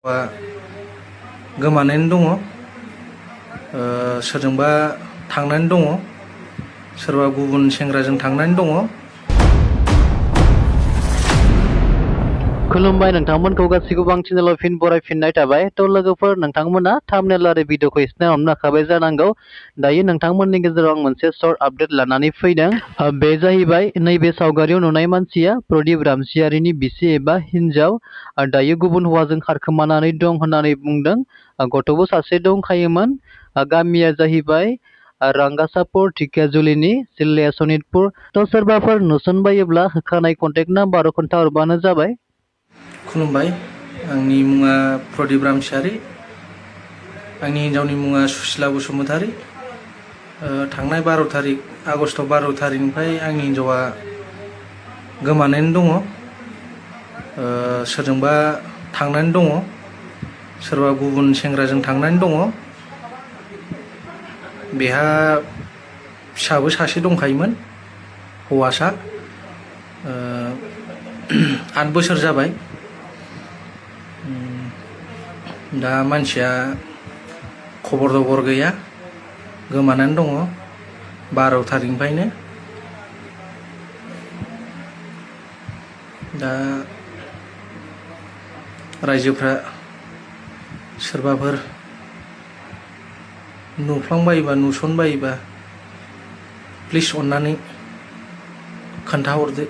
गोमानानै दङ, सोरजोंबा थांनानै दङ, सोरबा गुबुन सेंग्राजों थांनानै दङ। खुलुमबाय नोंथांमोनखौ गासैखौबो आं चेनेलाव फिन बरायफिननाय थाबाय। थ' लोगोफोर, नोंथांमोना थाम्बनेल आरो भिडिअखौ एसे हमखाबाय जानांगौ। दायो नोंथांमोननि गेजेराव आं मोनसे सर्ट आपडेट लानानै फैदों। बे जाहैबाय नैबे सावगारियाव नुनाय मानसिया प्रदीप रामसियारिनि बिसि एबा हिन्जाव। दायो गुबुन हौवाजों खारखोमानानै दं होननानै बुंदों। गथ'बो सासे दंखायोमोन। गामिया जाहैबाय रांगासापुर, ढेकियाजुलिनि जिल्लाया सनितपुर। थ' सोरबाफोर नुसनबायोब्ला होखानाय कन्टेक्ट नाम्बाराव खोन्थाहरबानो जाबाय। खुलुमबाय, आंनि मुङा प्रदीप रामसियारि, आंनि हिन्जावनि मुङा सुसिला बसुमतारी। थांनाय 12 तारिख आगष्ट 12 तारिखनिफ्राय आंनि हिन्जावा गोमानानै दङ, सोरजोंबा थांनानै दङ, सोरबा गुबुन सेंग्राजों थांनानै दङ। बेहा फिसाबो सासे दंखायोमोन, हौवासा। 8 बोसोर जाबाय। दा मानसिया खबर दबर गैया, गोमानानै दङ 12 तारिखनिफ्रायनो। दा रायजोफ्रा सोरबाफोर नुफ्लांबायोबा, नुसनबायोबा प्लिज अन्नानै खोन्थाहरदो।